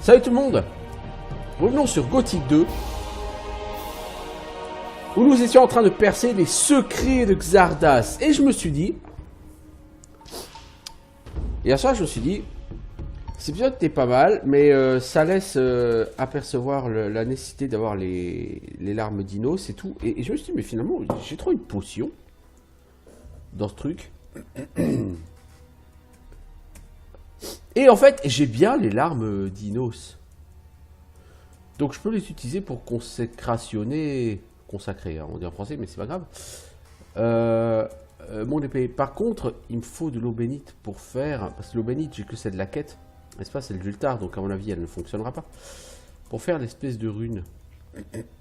Salut tout le monde. Revenons sur Gothic 2. Où nous étions en train de percer les secrets de Xardas. Et je me suis dit... Hier soir, je me suis dit... Cet épisode était pas mal, mais ça laisse apercevoir la nécessité d'avoir les larmes d'Inos et tout. Et je me suis dit, mais finalement, j'ai trouvé une potion dans ce truc. Et en fait, j'ai bien les larmes d'Inos. Donc je peux les utiliser pour consacrer, hein, on dit en français, mais c'est pas grave. Mon épée. Par contre, il me faut de l'eau bénite pour faire... Parce que l'eau bénite, j'ai que celle de la quête. N'est-ce pas, c'est le Jultar, donc à mon avis, elle ne fonctionnera pas. Pour faire l'espèce de rune.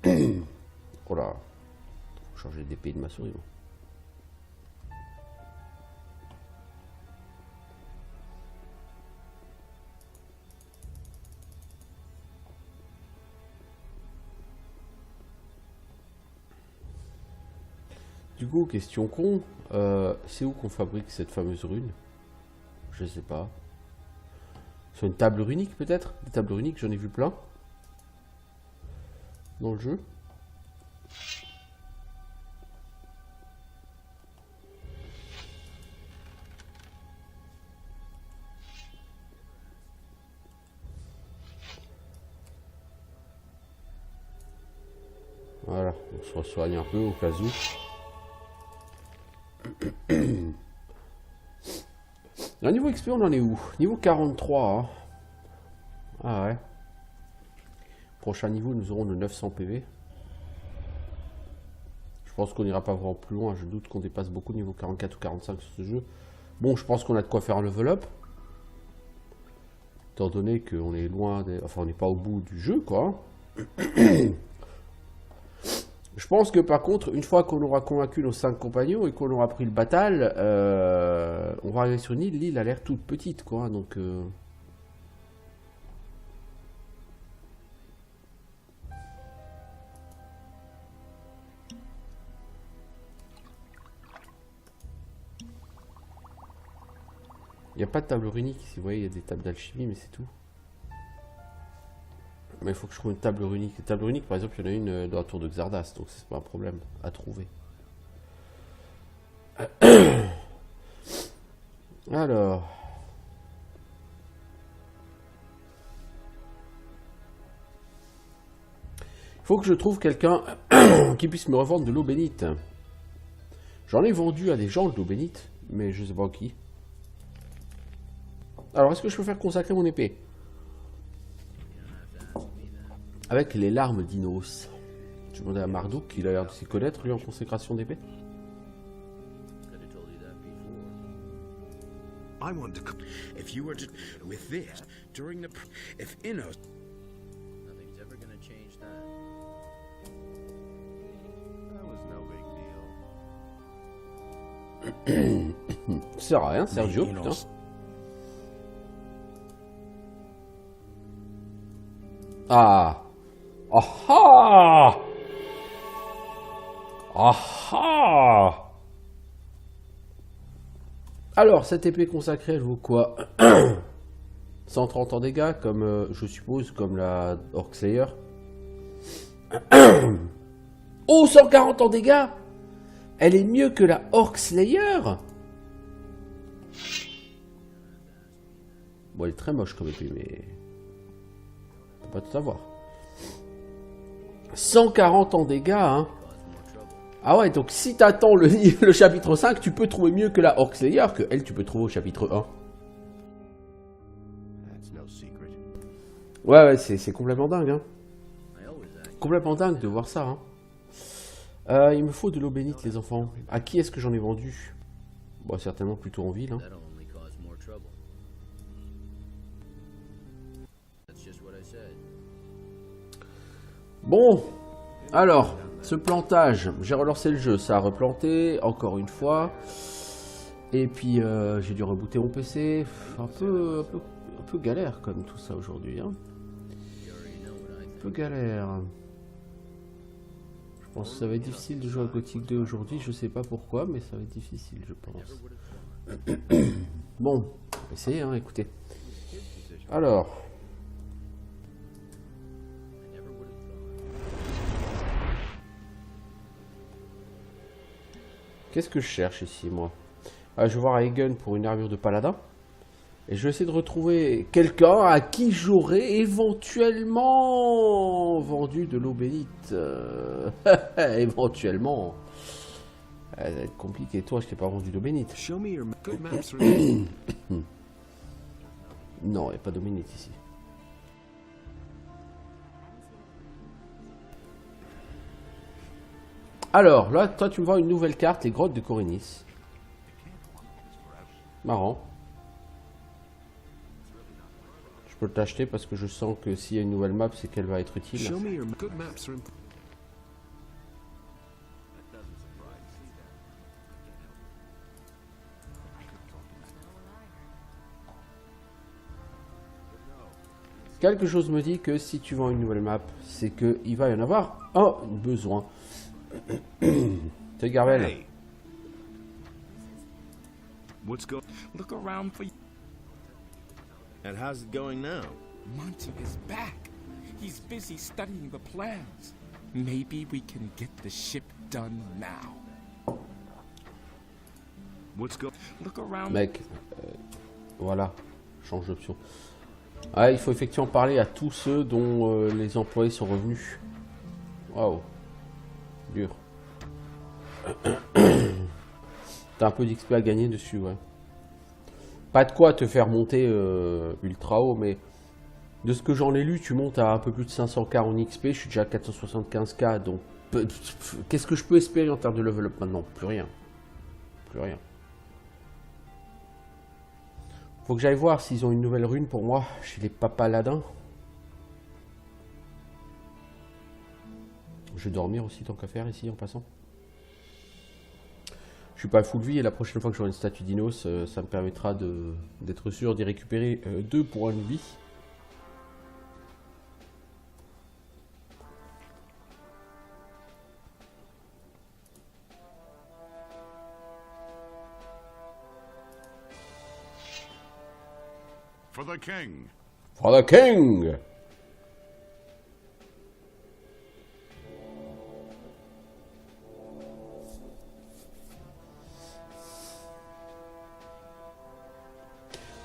Oh là. Faut changer d'épée de ma souris. Bon. Du coup, question con, c'est où qu'on fabrique cette fameuse rune? Je sais pas. Sur une table runique peut-être? Des tables runiques, j'en ai vu plein. Dans le jeu. Voilà, on se soigne un peu au cas où. Là, niveau XP, on en est où? Niveau 43. Hein. Ah ouais. Prochain niveau, nous aurons le 900 PV. Je pense qu'on n'ira pas vraiment plus loin. Je doute qu'on dépasse beaucoup niveau 44 ou 45 sur ce jeu. Bon, je pense qu'on a de quoi faire un level up. Étant donné qu'on est loin des... Enfin, on n'est pas au bout du jeu, quoi. Je pense que par contre, une fois qu'on aura convaincu nos 5 compagnons et qu'on aura pris le bataille, on va arriver sur une île. L'île a l'air toute petite, quoi. Donc, il n'y a pas de table runique ici. Vous voyez, il y a des tables d'alchimie, mais c'est tout. Mais il faut que je trouve une table runique. Une table runique, par exemple, il y en a une dans la tour de Xardas, donc c'est pas un problème à trouver. Alors. Il faut que je trouve quelqu'un qui puisse me revendre de l'eau bénite. J'en ai vendu à des gens de l'eau bénite, mais je sais pas qui. Alors, est-ce que je peux faire consacrer mon épée? Avec les larmes d'Inos. Je demandais à Marduk, il a l'air de s'y connaître, lui, en consécration d'épée. I want to. If you were to, with this during the, if Innos. Nothing's ever gonna change that. That was no big deal. Ça sert à rien, Sergio, putain. Ah. Aha. Aha. Alors, cette épée consacrée, elle vaut quoi? 130 en dégâts, comme je suppose, comme la Orcslayer. Oh, 140 en dégâts! Elle est mieux que la Orcslayer! Bon, elle est très moche comme épée, mais... on peut pas tout savoir. 140 en dégâts, hein. Ah ouais, donc si t'attends le chapitre 5, tu peux trouver mieux que la Orcslayer, que elle, tu peux trouver au chapitre 1. Ouais, c'est complètement dingue, hein. Complètement dingue de voir ça, hein. Il me faut de l'eau bénite, les enfants. À qui est-ce que j'en ai vendu? Bon, certainement plutôt en ville, hein. Bon, alors, ce plantage, j'ai relancé le jeu, ça a replanté, encore une fois. Et puis, j'ai dû rebooter mon PC. Un peu galère, comme tout ça aujourd'hui, hein. Un peu galère. Je pense que ça va être difficile de jouer à Gothic 2 aujourd'hui, je sais pas pourquoi, mais ça va être difficile, je pense. Bon, on va essayer, hein, écoutez. Alors... Qu'est-ce que je cherche ici, moi? Ah, je vais voir Hagen pour une armure de paladin. Et je vais essayer de retrouver quelqu'un à qui j'aurais éventuellement vendu de l'eau bénite. Éventuellement. Ça va être compliqué. Toi, je t'ai pas vendu d'eau bénite. Show me your good maps. Non, il n'y a pas d'eau bénite ici. Alors, là, toi, tu me vends une nouvelle carte, les grottes de Corinis. Marrant. Je peux t'acheter parce que je sens que s'il y a une nouvelle map, c'est qu'elle va être utile. Show me your good maps. Quelque chose me dit que si tu vends une nouvelle map, c'est qu'il va y en avoir un besoin. C'est Garvel. Hey. What's going? Look around for And how's it going now? Monty is back. He's busy studying the plans. Maybe we can get the ship done now. What's going? Look around. Mec, voilà, change d'option. Ah, il faut effectivement parler à tous ceux dont les employés sont revenus. Waouh, dur. T'as un peu d'XP à gagner dessus, ouais. Pas de quoi te faire monter ultra haut, mais de ce que j'en ai lu, tu montes à un peu plus de 500k en XP, je suis déjà à 475k, donc qu'est-ce que je peux espérer en termes de level up maintenant? Plus rien. Plus rien. Faut que j'aille voir s'ils ont une nouvelle rune pour moi chez les papaladins. Je vais dormir aussi tant qu'à faire ici en passant. Je suis pas full vie et la prochaine fois que j'aurai une statue d'Inos, ça me permettra d'être sûr d'y récupérer 2 points de vie. For the king. For the king!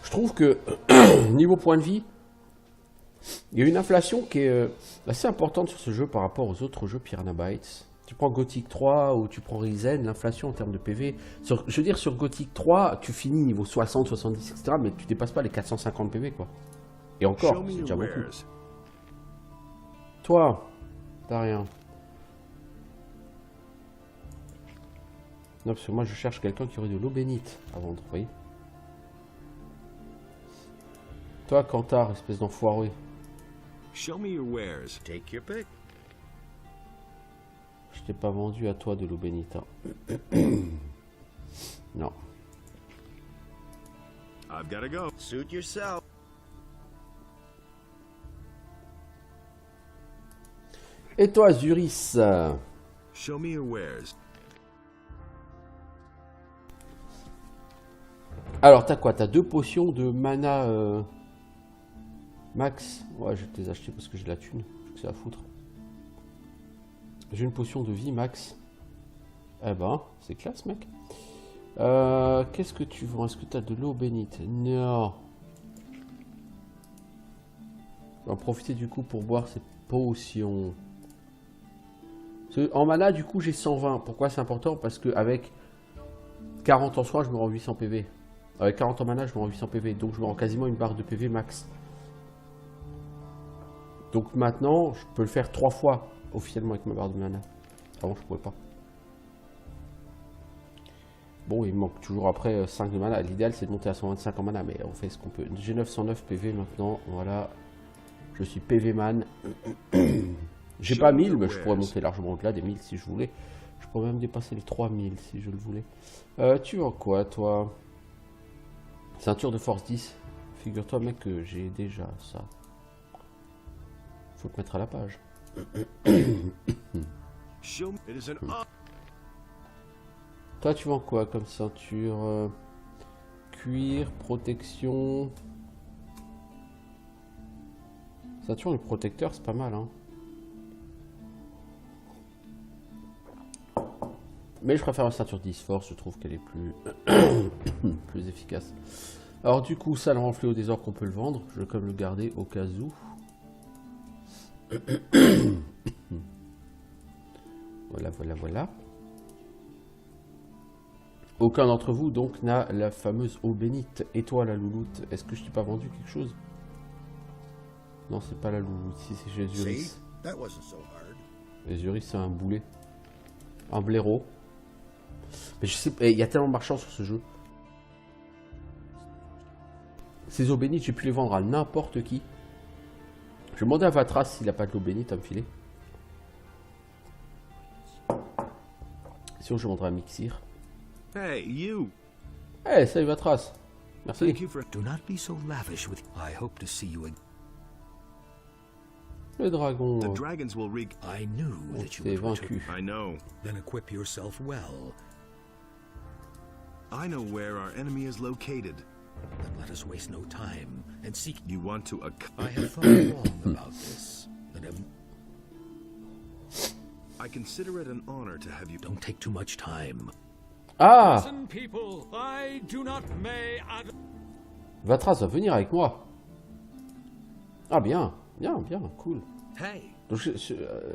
Je trouve que, niveau point de vie, il y a une inflation qui est assez importante sur ce jeu par rapport aux autres jeux Piranha Bytes. Tu prends Gothic 3 ou tu prends Risen, l'inflation en termes de PV. Je veux dire, sur Gothic 3, tu finis niveau 60, 70, etc. Mais tu dépasses pas les 450 PV, quoi. Et encore, Show me c'est your déjà beaucoup. wares. Toi, t'as rien. Non, parce que moi, je cherche quelqu'un qui aurait de l'eau bénite à vendre, vous voyez. Toi, Kantar, espèce d'enfoiré. Show me your wares. Take your pick. Je t'ai pas vendu à toi de l'eau bénite. Hein. Non. I've gotta go. Suit yourself. Et toi, Zuris? Show me your wares. Alors, t'as quoi? T'as 2 potions de mana max. Ouais, je vais te les acheter parce que j'ai de la thune. C'est à foutre. J'ai une potion de vie max. Eh ben, c'est classe, mec. Qu'est-ce que tu vends? Est-ce que t'as de l'eau bénite? Non. Je vais en profiter du coup pour boire ces potions. En mana, du coup, j'ai 120. Pourquoi c'est important? Parce qu'avec 40 en soin, je me rends 800 PV. Avec 40 en mana, je me rends 800 PV. Donc, je me rends quasiment une barre de PV max. Donc, maintenant, je peux le faire 3 fois officiellement avec ma barre de mana. Avant, je pouvais pas. Bon, il me manque toujours après 5 de mana. L'idéal, c'est de monter à 125 en mana, mais on fait ce qu'on peut. J'ai 909 PV maintenant. Voilà. Je suis PV man. J'ai pas 1000, mais je pourrais monter largement au-delà des 1000 si je voulais. Je pourrais même dépasser les 3000 si je le voulais. Tu vends quoi, toi? Ceinture de force 10. Figure-toi, mec, que j'ai déjà ça. Faut te mettre à la page. Show me. It is an Toi, tu vends quoi comme ceinture? Cuir, protection. Ceinture et protecteur, c'est pas mal, hein. Mais je préfère la ceinture 10 force, je trouve qu'elle est plus, plus efficace. Alors du coup, ça le renfléau des ors qu'on peut le vendre. Je vais quand même le garder au cas où. Voilà, voilà, voilà. Aucun d'entre vous donc n'a la fameuse eau bénite. Et toi la louloute, est-ce que je t'ai pas vendu quelque chose? Non, c'est pas la louloute, si c'est Jésus. See? That wasn't so hard. Jésus, c'est un boulet. Un blaireau. Mais je sais, il y a tellement de marchands sur ce jeu. Ces eaux bénites, j'ai pu les vendre à n'importe qui. Je vais demander à Vatras s'il n'a pas de l'eau bénite à me filer. Sinon, je demanderai à Mixir. Hey, you! Eh, salut Vatras. Merci. Thank you for. Do not be so lavish with. I hope to see you again. Le dragon. The dragons will wreak. I knew On that you s'est would return. vaincu. I know. Then equip yourself well. I know where our enemy is located. Then let us waste no time and seek. You want to. I have thought long about this, and have. I consider it an honor to have you. Don't take too much time. Ah, Listen, people, I do not may ad- Vatras va venir avec moi. Ah bien, bien, bien, cool. Hey, Donc,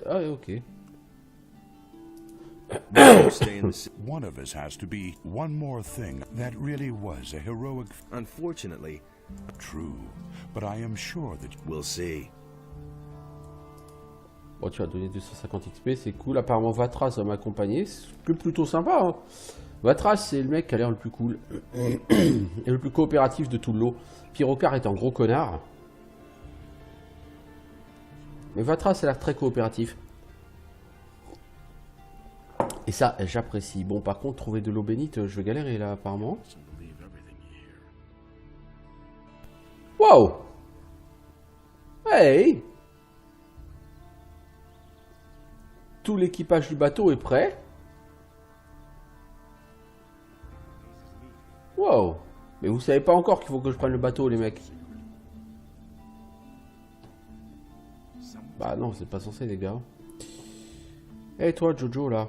ah ok. Stay in the city. One of us has to be one more thing. That really was a heroic. Unfortunately, True, but I am sure that we'll see. Bon, tu vas donner 250 XP, c'est cool. Apparemment, Vatras va m'accompagner. C'est plutôt sympa. Hein. Vatras, c'est le mec qui a l'air le plus cool. Et le plus coopératif de tout le lot. Pyrocar est un gros connard. Mais Vatras a l'air très coopératif. Et ça, j'apprécie. Bon, par contre, trouver de l'eau bénite, je vais galérer là, apparemment. Wow! Hey! Tout l'équipage du bateau est prêt. Wow! Mais vous savez pas encore qu'il faut que je prenne le bateau, les mecs. Bah non, c'est pas censé, les gars. Et toi, Jojo, là.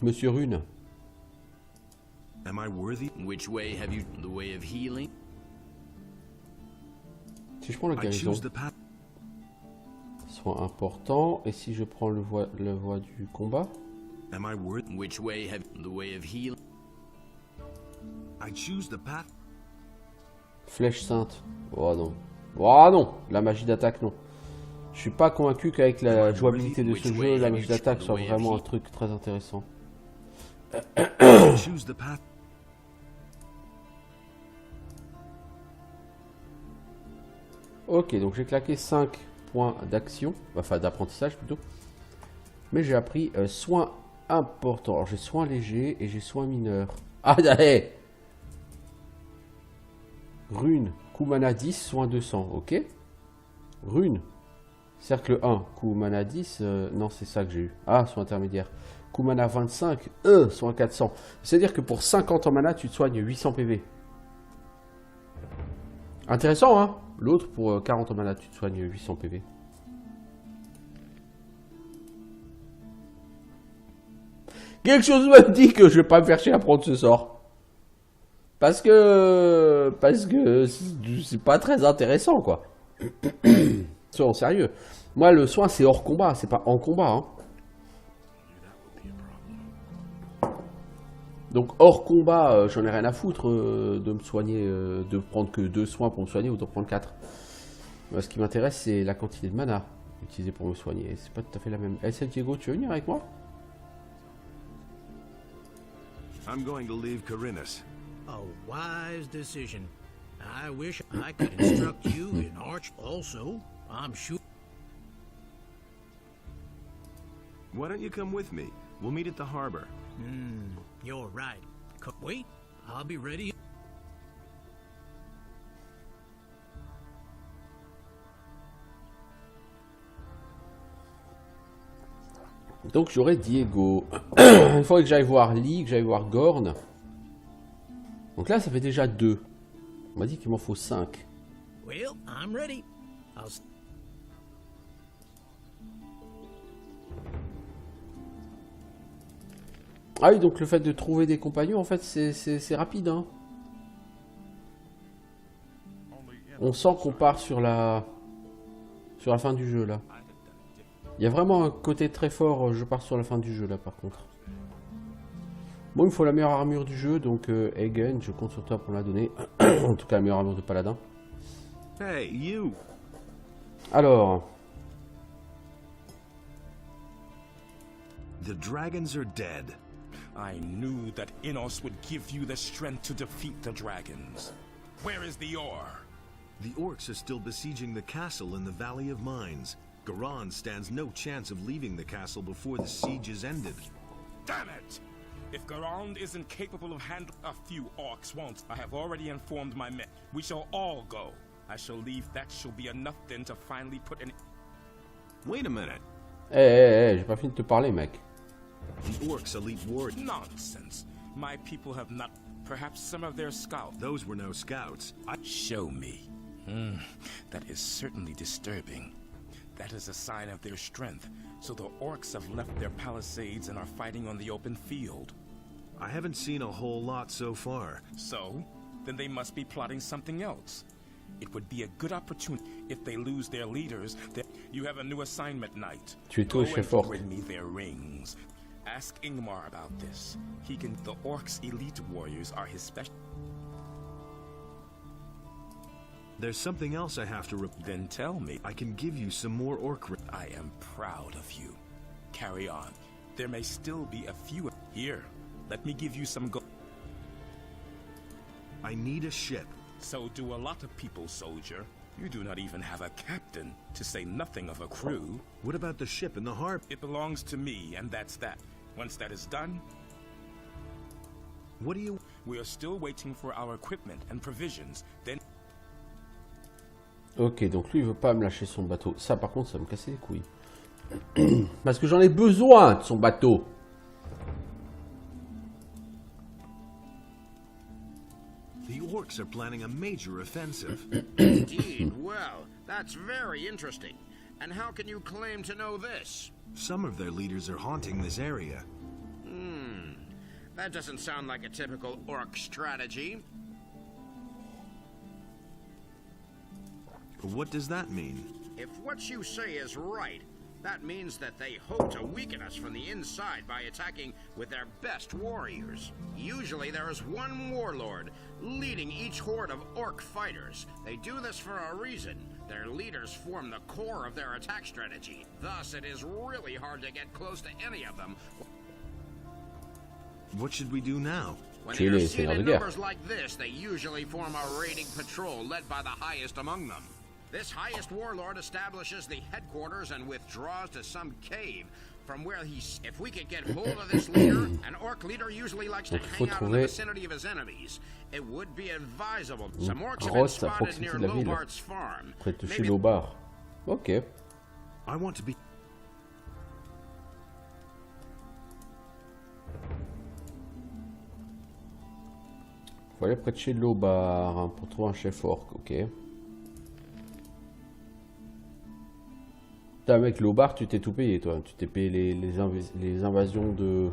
Monsieur Rune. Am I worthy? Which way have you the way of healing? Si je prends la I guérison, choose the path. soit important. Et si je prends le voie du combat, Am I worthy? Which way have the way of healing? I choose the path. flèche sainte. Oh non. Oh non. La magie d'attaque, non. Je suis pas convaincu qu'avec la jouabilité de ce jeu, la magie d'attaque soit vraiment un truc très intéressant. I choose the path. Ok, donc j'ai claqué 5 points d'action, enfin d'apprentissage plutôt. Mais j'ai appris soins importants. Alors j'ai soins légers et j'ai soins mineurs. Ah, hey. Rune, coup mana 10, soins 200, ok. Rune, cercle 1, coup mana 10, non c'est ça que j'ai eu. Ah, soin intermédiaire. Coup mana 25, soin 400. C'est-à-dire que pour 50 en mana, tu te soignes 800 PV. Intéressant, hein. L'autre, pour 40 en mana, tu te soignes 800 PV. Quelque chose me dit que je vais pas me faire chier à prendre ce sort. Parce que c'est pas très intéressant, quoi. Soyons sérieux. Moi, le soin, c'est hors combat, c'est pas en combat, hein. Donc hors combat, j'en ai rien à foutre de me soigner, de prendre que 2 soins pour me soigner ou de prendre 4. Ce qui m'intéresse, c'est la quantité de mana utilisée pour me soigner. C'est pas tout à fait la même. SL Diego, tu veux venir avec moi? I'm going to leave Corinus. A wise decision. I wish I could instruct you in arch also. I'm sure. Why don't you come with me? We'll meet at the harbor. You're right. Wait, I'll be ready. Donc j'aurai Diego. Il faudrait que j'aille voir Lee, que j'aille voir Gorn. Donc là, ça fait déjà 2. On m'a dit qu'il m'en faut 5. Well, I'm ready. I'll. Ah oui, donc le fait de trouver des compagnons, en fait, c'est rapide, hein. On sent qu'on part sur la fin du jeu, là. Il y a vraiment un côté très fort, je pars sur la fin du jeu, là, par contre. Bon, il me faut la meilleure armure du jeu, donc Hagen, je compte sur toi pour la donner. En tout cas, la meilleure armure de paladin. Hey, you! Alors... The dragons are dead. I knew that Innos would give you the strength to defeat the dragons. Where is the ore? The orcs are still besieging the castle in the Valley of Mines. Garan stands no chance of leaving the castle before the siege is ended. Damn it! If Garand isn't capable of handling a few orcs won't. I have already informed my men. We shall all go. I shall leave. That shall be enough then to finally put an... Wait a minute. J'ai pas fini de te parler, mec. The orcs' elite ward. Nonsense. My people have not... Perhaps some of their scouts. Those were no scouts. Show me. That is certainly disturbing. That is a sign of their strength. So the orcs have left their palisades and are fighting on the open field. I haven't seen a whole lot so far. So? Then they must be plotting something else. It would be a good opportunity if they lose their leaders. You have a new assignment, Knight. Tu es Go tout and fort. bring me their rings. Ask Ingmar about this. He can... The orcs' elite warriors are his special... There's something else I have to Then tell me. I can give you some more orc... I am proud of you. Carry on. There may still be a few... Here, let me give you some gold. I need a ship. So do a lot of people, soldier. You do not even have a captain, to say nothing of a crew. What about the ship in the harbor? It belongs to me, and that's that. Once that is done... What do you... We are still waiting for our equipment and provisions. Then... Ok, donc lui, il veut pas me lâcher son bateau. Ça, par contre, ça va me casser les couilles. Parce que j'en ai besoin de son bateau. The orcs are planning a major offensive. Indeed. Well, that's very interesting. And how can you claim to know this? Some of their leaders are haunting this area. That doesn't sound like a typical orc strategy. What does that mean? If what you say is right, that means that they hope to weaken us from the inside by attacking with their best warriors. Usually there is one warlord leading each horde of orc fighters. They do this for a reason. Their leaders form the core of their attack strategy. Thus, it is really hard to get close to any of them. What should we do now? When Tuer they're les seen seigneurs de in guerre. numbers like this, they usually form a raiding patrol led by the highest among them. This highest warlord establishes the headquarters and withdraws to some cave from where he's... If we could get hold of this leader, an orc leader usually likes to Donc, il faut hang out in the trouver vicinity of his enemies. It would be advisable. Some orcs have been grosse à spotted near proximité de la ville. Lobart's farm. Près de chez Maybe Lobar. Ok. I want to be... Faut aller près de chez Lobar hein, pour trouver un chef orc. Ok. Putain, mec, Lobar, tu t'es tout payé, toi. Tu t'es payé les invasions de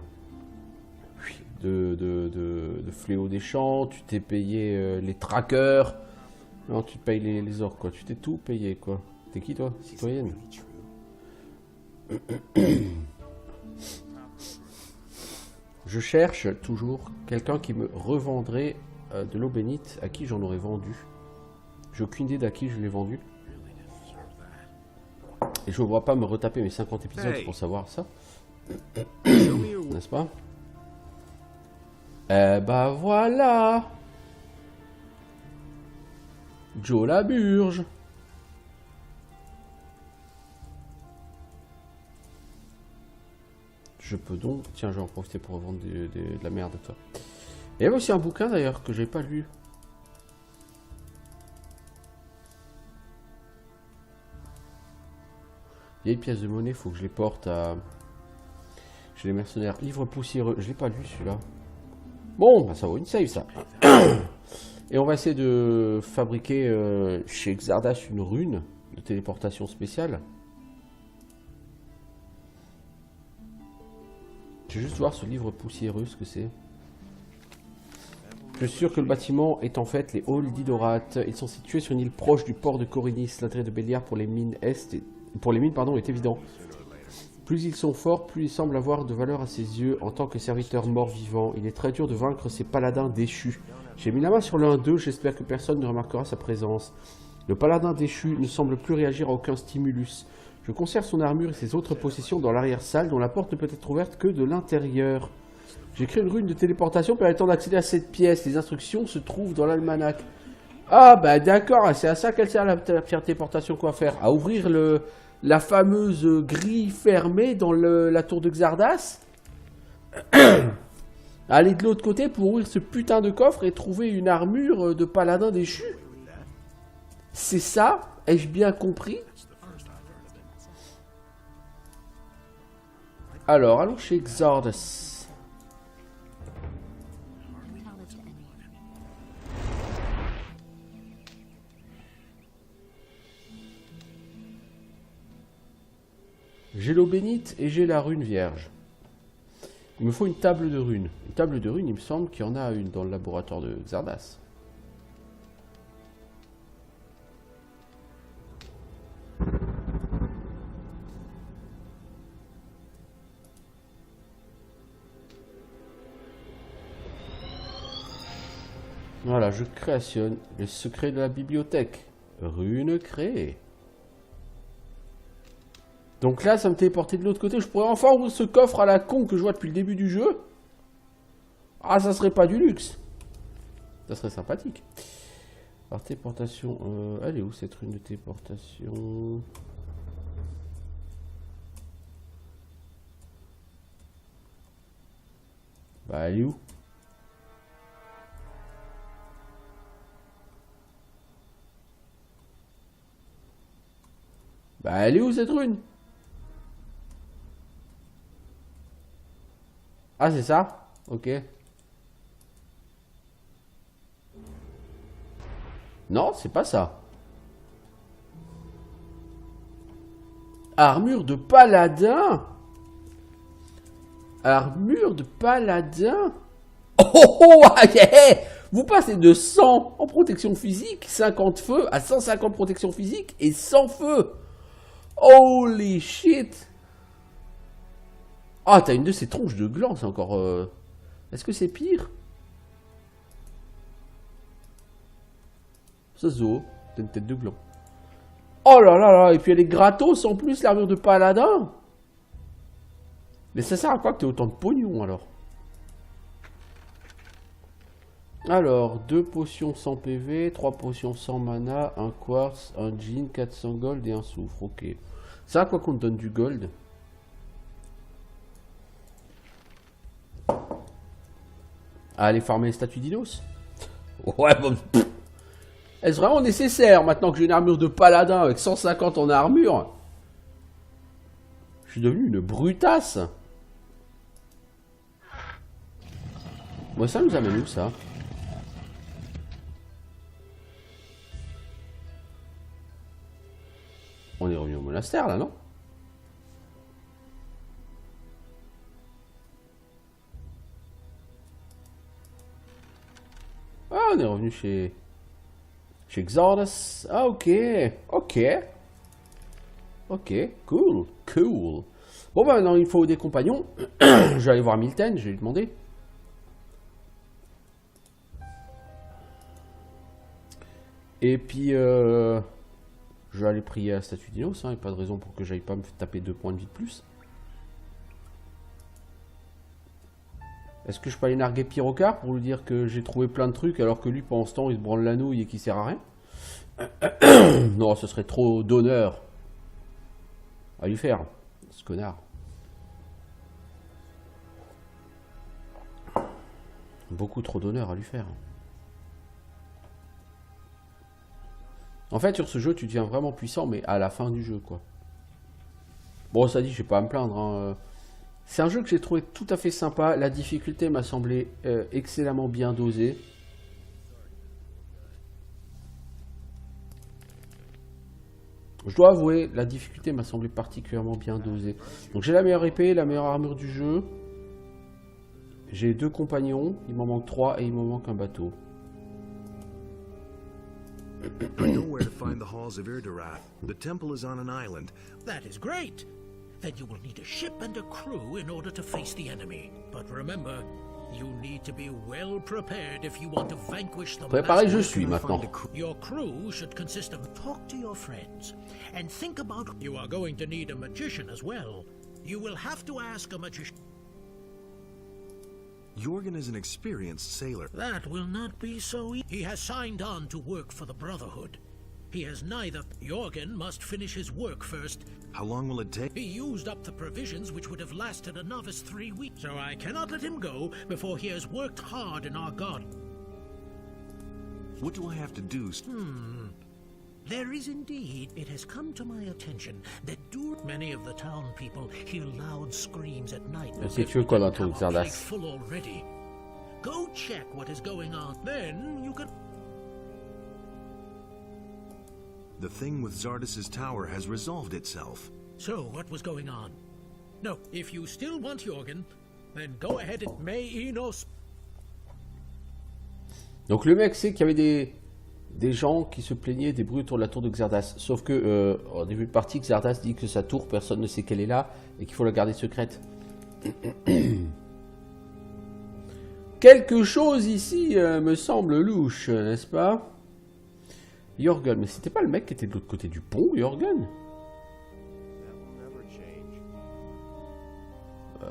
Fléau des Champs. Tu t'es payé les trackers. Non, tu te payes les orques, quoi. Tu t'es tout payé, quoi. T'es qui, toi? Citoyenne? Je cherche toujours quelqu'un qui me revendrait de l'eau bénite. À qui j'en aurais vendu? J'ai aucune idée d'à qui je l'ai vendu. Et je ne vois pas me retaper mes 50 épisodes pour savoir ça. N'est-ce pas? Eh bah voilà! Joe la Burge! Je peux donc... Tiens, je vais en profiter pour revendre de la merde, toi. Et il y avait aussi un bouquin, d'ailleurs, que j'ai pas lu. Vieille pièce de monnaie, faut que je les porte à... Chez les mercenaires. Livre poussiéreux. Je l'ai pas lu, celui-là. Bon, bah, ça vaut une save, ça. Et on va essayer de fabriquer chez Xardas une rune de téléportation spéciale. Je vais juste voir ce livre poussiéreux, ce que c'est. Je suis sûr que le bâtiment est en fait les halls d'Idorate. Ils sont situés sur une île proche du port de Corinis. L'intérêt de Béliard pour les mines est évident. Plus ils sont forts, plus ils semblent avoir de valeur à ses yeux en tant que serviteur mort-vivant. Il est très dur de vaincre ces paladins déchus. J'ai mis la main sur le 1-2, j'espère que personne ne remarquera sa présence. Le paladin déchu ne semble plus réagir à aucun stimulus. Je conserve son armure et ses autres possessions dans l'arrière-salle dont la porte ne peut être ouverte que de l'intérieur. J'ai créé une rune de téléportation permettant d'accéder à cette pièce. Les instructions se trouvent dans l'almanach. Ah bah d'accord, c'est à ça qu'elle sert la téléportation, quoi faire? À ouvrir la fameuse grille fermée dans la tour de Xardas? Aller de l'autre côté pour ouvrir ce putain de coffre et trouver une armure de paladin déchu? C'est ça? Ai-je bien compris? Alors, allons chez Xardas. J'ai l'eau bénite et j'ai la rune vierge. Il me faut une table de runes. Une table de runes, il me semble qu'il y en a une dans le laboratoire de Xardas. Voilà, je créationne le secret de la bibliothèque. Rune créée. Donc là, ça me téléportait de l'autre côté. Je pourrais enfin ouvrir ce coffre à la con que je vois depuis le début du jeu. Ah, ça serait pas du luxe. Ça serait sympathique. Alors, téléportation... elle est où cette rune de téléportation? Bah, elle est où? Bah, elle est où cette rune? Ah, c'est ça? Ok. Non, c'est pas ça. Armure de paladin. Armure de paladin. Oh, oh, oh, yeah. Vous passez de 100 en protection physique, 50 feu, à 150 protection physique et 100 feu. Holy shit. Ah, t'as une de ces tronches de gland, c'est encore... Est-ce que c'est pire? Ça zo, t'as une tête de gland. Oh là là là, et puis elle est gratos en plus, l'armure de paladin. Mais ça sert à quoi que t'aies autant de pognon alors? Alors, 2 potions 100 PV, 3 potions 100 mana, 1 quartz, 1 jean, 400 gold et 1 soufre, ok. Ça, quoi qu'on te donne du gold? À aller farmer les statues d'Inos? Ouais, bon. Est-ce vraiment nécessaire maintenant que j'ai une armure de paladin avec 150 en armure? Je suis devenu une brutasse. Moi, ça nous amène où ça? On est revenu au monastère là, non? Ah, on est revenu chez Xardas. Ah, ok. Ok. Ok, cool. Cool. Bon, bah maintenant, il faut des compagnons. Je vais aller voir Milten, je vais lui demander. Et puis, je vais aller prier à la statue d'Inos. Il n'y a pas de raison pour que j'aille pas me taper 2 points de vie de plus. Est-ce que je peux aller narguer Pyrocar pour lui dire que j'ai trouvé plein de trucs alors que lui, pendant ce temps, il se branle la nouille et qu'il sert à rien? Non, ce serait trop d'honneur à lui faire, ce connard. Beaucoup trop d'honneur à lui faire. En fait, sur ce jeu, tu deviens vraiment puissant, mais à la fin du jeu, quoi. Bon, ça dit, je vais pas à me plaindre, hein. C'est un jeu que j'ai trouvé tout à fait sympa. La difficulté m'a semblé excellemment bien dosée. Je dois avouer, la difficulté m'a semblé particulièrement bien dosée. Donc j'ai la meilleure épée, la meilleure armure du jeu. J'ai 2 compagnons, il m'en manque 3 et il m'en manque un bateau. I know where to find the halls of Irdarath. The temple is on an island. That is great. Then you will need a ship and a crew in order to face the enemy. But remember, you need to be well prepared if you want to vanquish the Préparé, je master. suis maintenant. Your crew should consist of talk to your friends and think about you are going to need a magician as well. You will have to ask a magician. Jorgen is an experienced sailor. That will not be so easy. He has signed on to work for the Brotherhood. He has neither. Jorgen must finish his work first. How long will it take? He used up the provisions which would have lasted a novice 3 weeks, so I cannot let him go before he has worked hard in our garden. What do I have to do? There is indeed. It has come to my attention that many of the town people hear loud screams at night. Si tu veux quoi dans ton Town are Xardas? full already. Go check what is going on. Then you can. The thing with Zardas's tower has resolved itself. So what was going on? No, if you still want Jorgen, then go ahead and may Enos. Donc le mec sait qu'il y avait des gens qui se plaignaient des bruits autour de la tour de Xardas. Sauf que, au début de partie, Xardas dit que sa tour, personne ne sait qu'elle est là et qu'il faut la garder secrète. Quelque chose ici me semble louche, n'est-ce pas? Jorgen, mais c'était pas le mec qui était de l'autre côté du pont, Jorgen?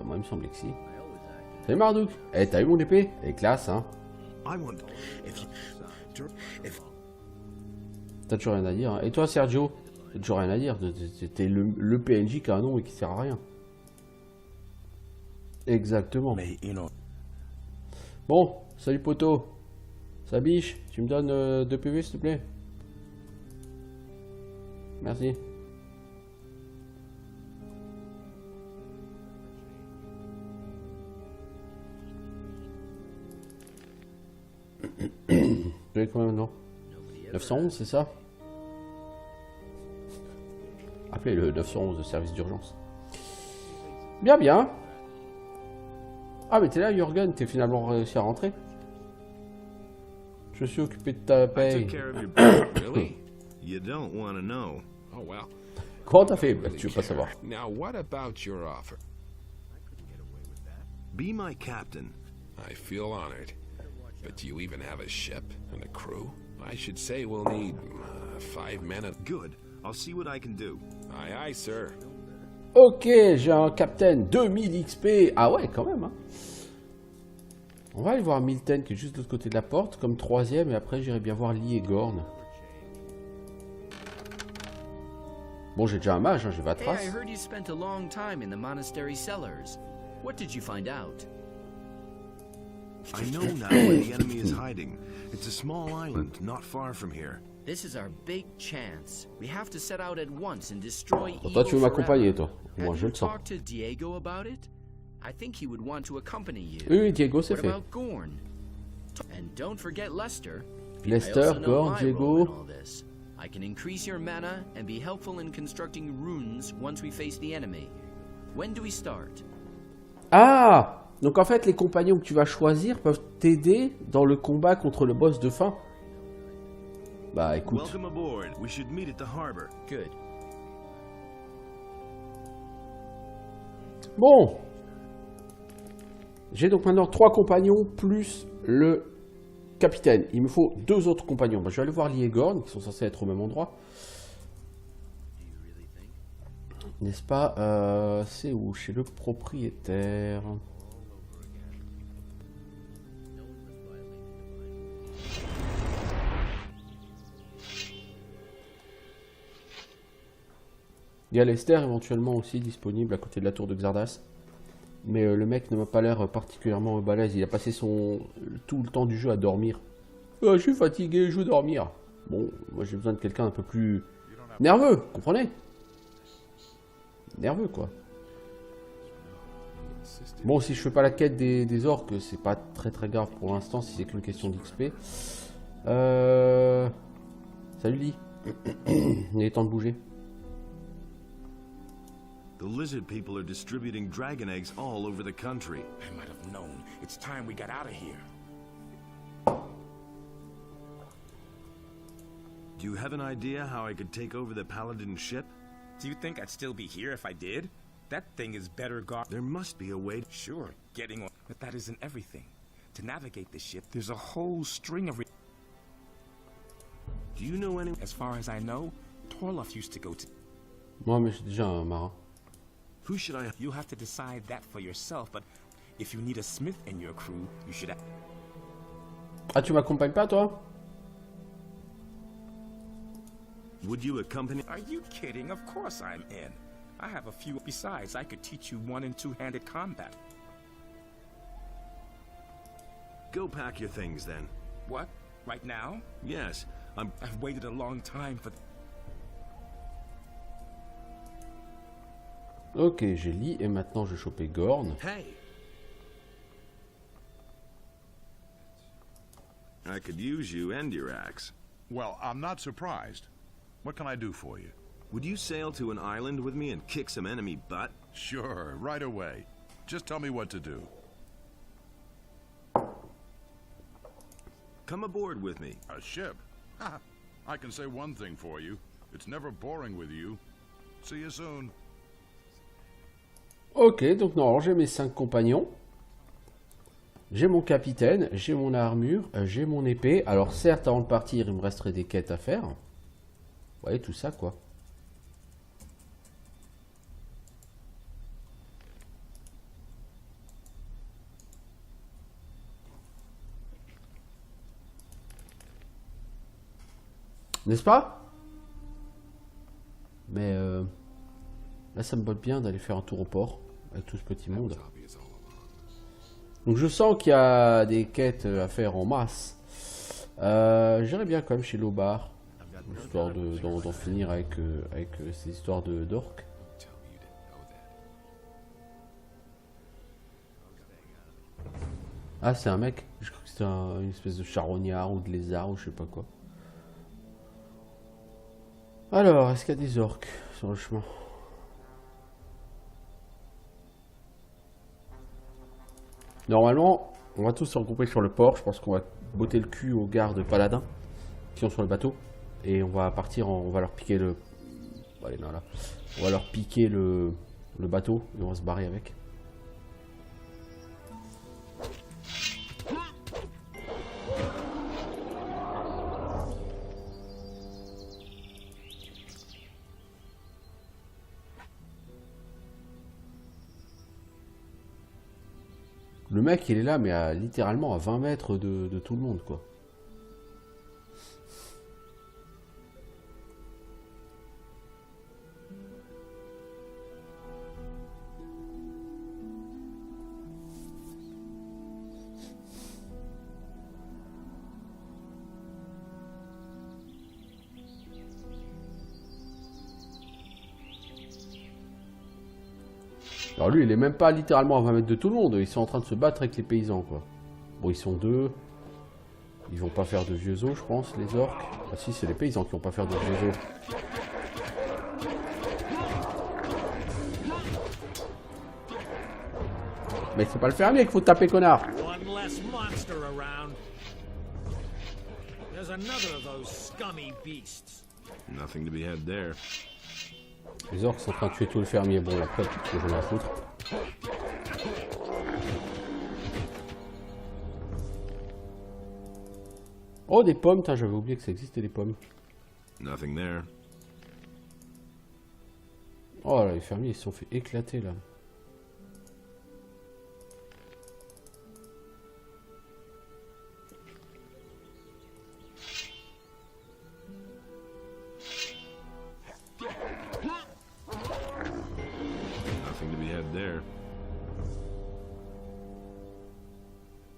Moi, il me semblait que si. Salut Marduk. Eh, t'as eu mon épée? Elle est classe, hein? I want. T'as toujours rien à dire. Hein. Et toi, Sergio? T'as toujours rien à dire. T'es le PNJ qui a un nom et qui sert à rien. Exactement. May Enos. Bon, salut poto. Sabiche, tu me donnes 2 PV s'il te plaît? Merci. Vous avez combien maintenant? 911, c'est ça? Appelez le 911 de service d'urgence. Bien, bien. Ah, mais t'es là, Jorgen, t'es finalement réussi à rentrer. Je suis occupé de ta I paye. took care of your boat. Really? You don't want to know. Oh, well. Comment t'as fait? Bah, tu veux pas savoir. Now, what about your offer? Be my captain. I feel honored. But do you even have a ship and a crew? I should say we'll need 5 men at... Good. I'll see what I can do. Aye, aye, sir. Ok, j'ai un capitaine 2000 XP. Ah ouais, quand même. Hein. On va aller voir Milten qui est juste de l'autre côté de la porte, comme 3ème, et après j'irai bien voir Lee et Gorn. Bon, j'ai déjà un mage, hein, j'ai Hey, I Vatras. heard you spent a long time in the monastery cellars. What did you find out? I know now where the enemy is hiding. It's a small island not far from here. This is our big chance. We have to set out at once and destroy Bon, toi, tu veux evil m'accompagner, forever. toi. Moi, Have je you le sens. talked to Diego about it? I think he would want to accompany you. Oui, oui, Diego, c'est What fait. about Gorn? And don't forget Lester. Lester, I also know Gorn, my Diego. role in all this. I can increase your mana and be helpful in constructing runes once we face the enemy. When do we start? Ah! Donc en fait, les compagnons que tu vas choisir peuvent t'aider dans le combat contre le boss de fin. Bah écoute. Welcome aboard. We should meet at the harbor. Good. Bon. J'ai donc maintenant 3 compagnons plus le capitaine. Il me faut 2 autres compagnons. Bah, je vais aller voir Lee et Gorn qui sont censés être au même endroit. N'est-ce pas? C'est où? Chez le propriétaire. Il y a Lester éventuellement aussi disponible à côté de la tour de Xardas. Mais le mec ne m'a pas l'air particulièrement balèze. Il a passé tout le temps du jeu à dormir. Je suis fatigué, je veux dormir. Bon, moi j'ai besoin de quelqu'un un peu plus nerveux, comprenez? Nerveux quoi. Bon, si je fais pas la quête des orques, c'est pas très grave pour l'instant si c'est qu'une question d'XP. Salut Lee. Il est temps de bouger. The lizard people are distributing dragon eggs all over the country. I might have known. It's time we got out of here. Do you have an idea how I could take over the Paladin ship? Do you think I'd still be here if I did? That thing is better guarded. There must be a way. Sure, getting on. But that isn't everything. To navigate the ship, there's a whole string of... Do you know any... As far as I know, Torloff used to go to... Moi, mais j'ai déjà un marin. Who should I... You'll have to decide that for yourself, but if you need a smith in your crew, you should... Ah, tu m'accompagnes pas, toi? Would you accompany... Are you kidding? Of course I'm in. I have a few... Besides, I could teach you one- and two-handed combat. Go pack your things, then. What? Right now? Yes, I've waited a long time for... Ok, j'ai Lee et maintenant je vais choper Gorn. Hey! I could use you and your axe. Well, I'm not surprised. What can I do for you? Would you sail to an island with me and kick some enemy butt? Sure, right away. Just tell me what to do. Come aboard with me. A ship? Ha! I can say one thing for you. It's never boring with you. See you soon. Ok, donc non, j'ai mes 5 compagnons. J'ai mon capitaine, j'ai mon armure, j'ai mon épée. Alors certes, avant de partir, il me resterait des quêtes à faire. Vous voyez, tout ça, quoi. N'est-ce pas? Mais là, ça me botte bien d'aller faire un tour au port avec tout ce petit monde. Donc je sens qu'il y a des quêtes à faire en masse. J'irais bien quand même chez Lobar, histoire d'en finir avec ces histoires d'orques. Ah, c'est un mec. Je crois que c'était une espèce de charognard ou de lézard ou je sais pas quoi. Alors, est-ce qu'il y a des orques sur le chemin? Normalement, on va tous se regrouper sur le port. Je pense qu'on va botter le cul aux gardes paladins qui sont sur le bateau. Et on va partir, on va leur piquer le... Allez, non, là. On va leur piquer le bateau et on va se barrer avec. Le mec, il est là, mais littéralement à 20 mètres de tout le monde, quoi. Alors lui, il est même pas littéralement à 20 mètres de tout le monde. Ils sont en train de se battre avec les paysans, quoi. Bon, ils sont deux. Ils vont pas faire de vieux os, je pense, les orques. Ah si, c'est les paysans qui vont pas faire de vieux os. Mais c'est pas le fermier qu'il faut taper, connard. One less monster around. There's another of those scummy beasts. Nothing to be had there. Les orques sont en train de tuer tout le fermier. Bon, après, je vais m'en foutre. Oh, des pommes. J'avais oublié que ça existait, des pommes. Nothing there. Oh là, les fermiers, ils se sont fait éclater, là.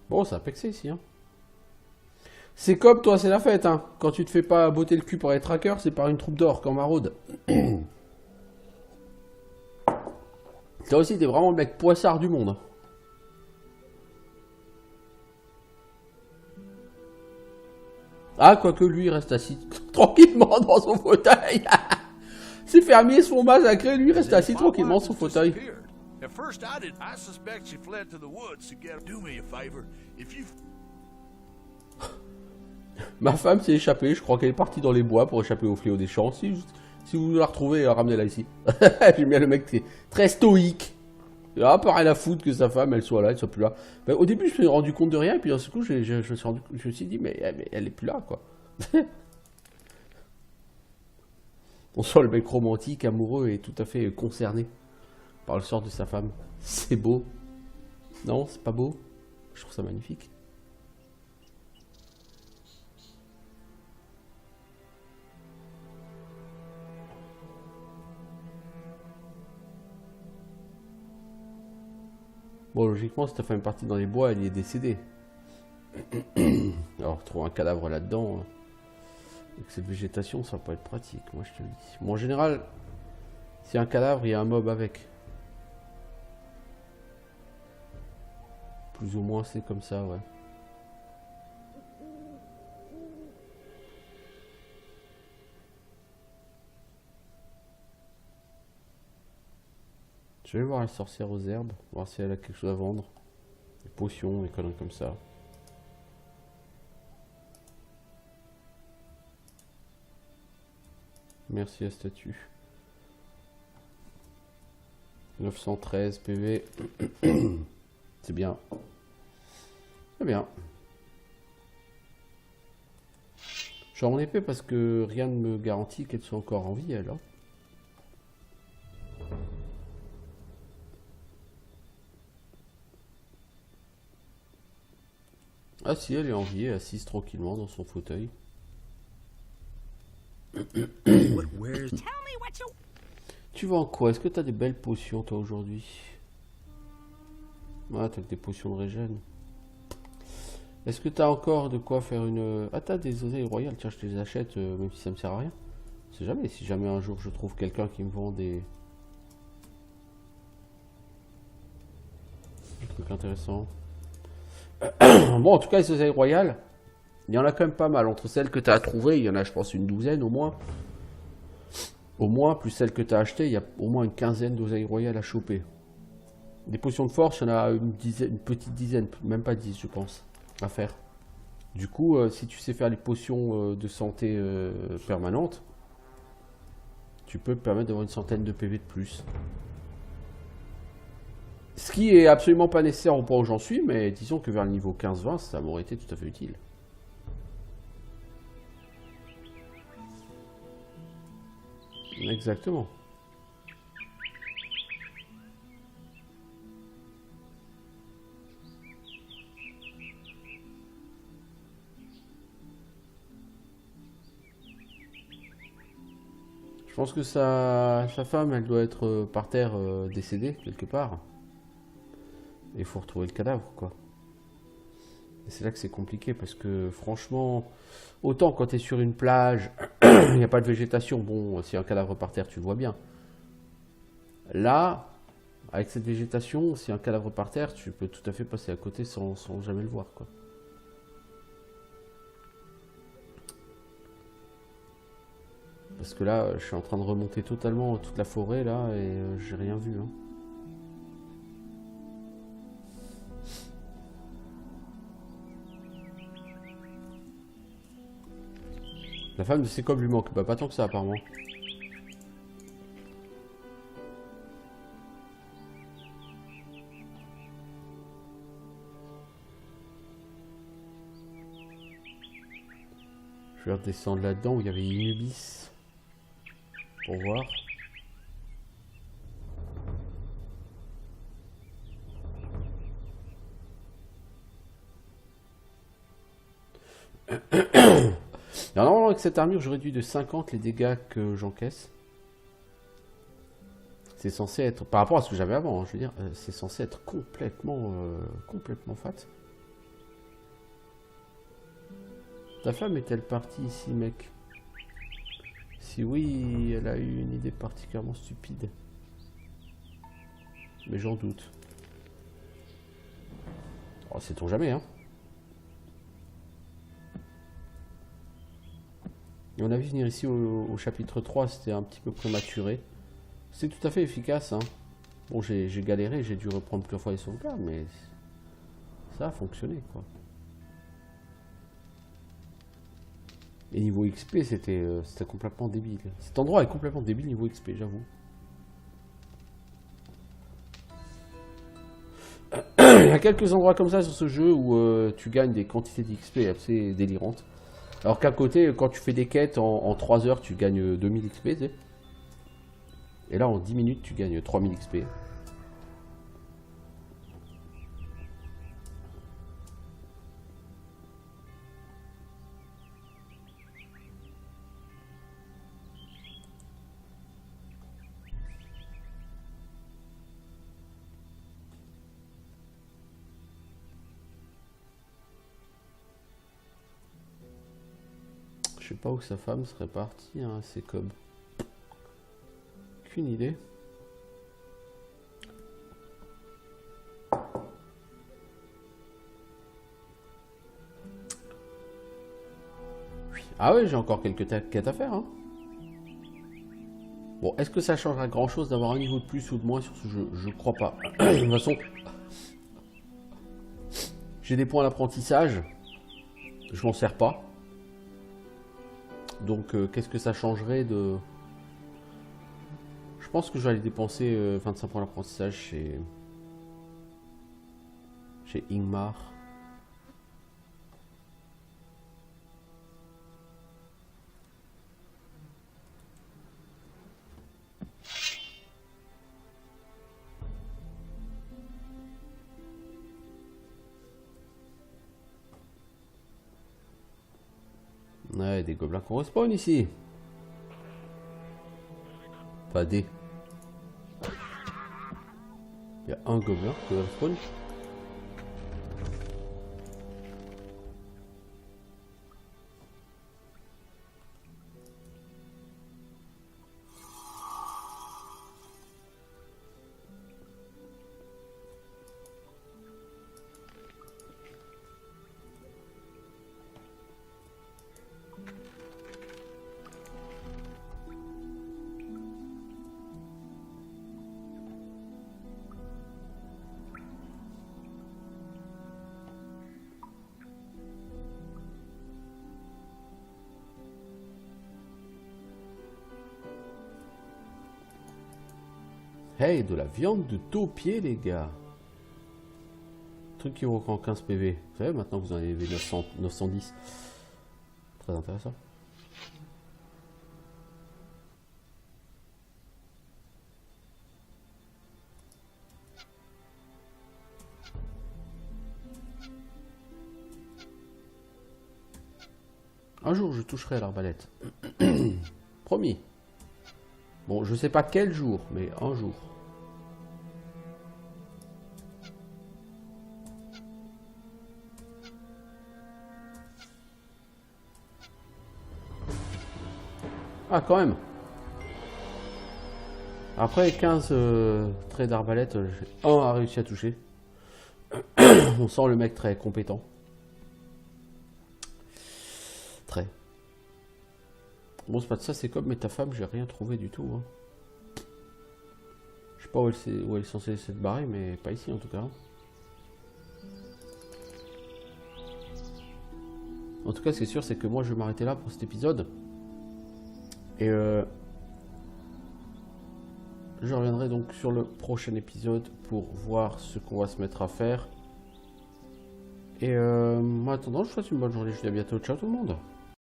Bon, ça a pexé ici, hein. C'est comme toi, c'est la fête, hein. Quand tu te fais pas botter le cul par les trackers, c'est par une troupe d'orques en maraude. Toi aussi, t'es vraiment le mec poissard du monde. Ah, quoique lui, il reste assis tranquillement dans son fauteuil. C'est fermier, son massacré, lui reste assis tranquillement sur son fauteuil. At first I suspect she fled to the woods to get. Do me a favor, if you. Ma femme s'est échappée, je crois qu'elle est partie dans les bois pour échapper au fléau des champs. Si vous la retrouvez, ramenez-la ici. J'aime bien le mec qui est très stoïque. Il a pas rien à foutre que sa femme, elle soit là, elle soit plus là. Ben, au début, je me suis rendu compte de rien, et puis d'un seul coup, je me suis dit, mais elle est plus là, quoi. On sent le mec romantique, amoureux et tout à fait concerné par le sort de sa femme. C'est beau. Non, c'est pas beau. Je trouve ça magnifique. Bon, logiquement, si ta femme est partie dans les bois, elle y est décédée. Alors, trouver un cadavre là-dedans, avec cette végétation, ça va pas être pratique, moi je te le dis. Bon, en général, s'il y a un cadavre, il y a un mob avec. Plus ou moins, c'est comme ça, ouais. Je vais voir la sorcière aux herbes, voir si elle a quelque chose à vendre. Des potions, des conneries comme ça. Merci à statue. 913 PV. C'est bien. C'est bien. Je suis en épée parce que rien ne me garantit qu'elle soit encore en vie, elle. Hein. Ah si, elle est en vie, assise tranquillement dans son fauteuil. Tu vends quoi? Est-ce que t'as des belles potions toi aujourd'hui? Ah, t'as que des potions de régène. Est-ce que t'as encore de quoi faire une... Ah, t'as des oseilles royales, tiens, je te les achète, même si ça me sert à rien. C'est jamais, si jamais un jour je trouve quelqu'un qui me vend des trucs intéressants. Bon, en tout cas, les oseilles royales, il y en a quand même pas mal. Entre celles que tu as trouvées, il y en a, je pense, une douzaine au moins. Au moins, plus celles que tu as achetées, il y a au moins une quinzaine d'oseilles royales à choper. Des potions de force, il y en a une petite dizaine, même pas 10, je pense, à faire. Du coup, si tu sais faire les potions de santé permanentes, tu peux te permettre d'avoir une centaine de PV de plus. Ce qui est absolument pas nécessaire au point où j'en suis, mais disons que vers le niveau 15-20, ça m'aurait été tout à fait utile. Exactement. Je pense que sa femme, elle doit être par terre décédée quelque part. Il faut retrouver le cadavre, quoi. Et c'est là que c'est compliqué, parce que franchement, autant quand tu es sur une plage, il n'y a pas de végétation, bon, s'il y a un cadavre par terre, tu le vois bien. Là, avec cette végétation, s'il y a un cadavre par terre, tu peux tout à fait passer à côté sans jamais le voir, quoi. Parce que là, je suis en train de remonter totalement toute la forêt, là, et j'ai rien vu, hein. La femme de Sécob lui manque. Bah, pas tant que ça, apparemment. Je vais redescendre là-dedans où il y avait Inubis. Pour voir. Alors, normalement, avec cette armure, je réduis de 50 les dégâts que j'encaisse. C'est censé être, par rapport à ce que j'avais avant, hein, je veux dire, c'est censé être complètement fat. Ta femme est-elle partie ici, mec? Si oui, elle a eu une idée particulièrement stupide. Mais j'en doute. Oh, sait-on jamais, hein? Et on a vu venir ici au chapitre 3, c'était un petit peu prématuré. C'est tout à fait efficace, hein. Bon, j'ai galéré, j'ai dû reprendre plusieurs fois les sauvegardes, mais ça a fonctionné, quoi. Et niveau XP, c'était complètement débile. Cet endroit est complètement débile niveau XP, j'avoue. Il y a quelques endroits comme ça sur ce jeu où tu gagnes des quantités d'XP assez délirantes. Alors qu'à côté, quand tu fais des quêtes en 3 heures, tu gagnes 2000 XP, tu sais. Et là, en 10 minutes, tu gagnes 3000 XP. Je sais pas où sa femme serait partie, hein, c'est comme... Aucune idée. Ah ouais, j'ai encore quelques quêtes à faire, hein. Bon, est-ce que ça changera grand chose d'avoir un niveau de plus ou de moins sur ce jeu? Je crois pas. De toute façon, j'ai des points d'apprentissage. Je m'en sers pas. Donc, qu'est-ce que ça changerait de... Je pense que je vais aller dépenser 25 points d'apprentissage chez Ingmar. Ouais, des gobelins qu'on respawn ici. Pas des. Il y a un gobelin qui respawn. Hey, de la viande de taupier, les gars. Truc qui vaut encore 15 PV. Vous savez, maintenant vous en avez 910. Très intéressant. Un jour, je toucherai à l'arbalète. Promis. Bon, je sais pas quel jour, mais un jour. Ah, quand même. Après 15 traits d'arbalète, j'ai un à réussi à toucher. On sent le mec très compétent. Très. Bon, c'est pas de ça, c'est comme, mais ta femme, j'ai rien trouvé du tout. Hein. Je sais pas où elle est censée se barrer, mais pas ici en tout cas. En tout cas, ce qui est sûr, c'est que moi, je vais m'arrêter là pour cet épisode. Et je reviendrai donc sur le prochain épisode pour voir ce qu'on va se mettre à faire. Et en attendant, je vous souhaite une bonne journée. Je vous dis à bientôt. Ciao tout le monde.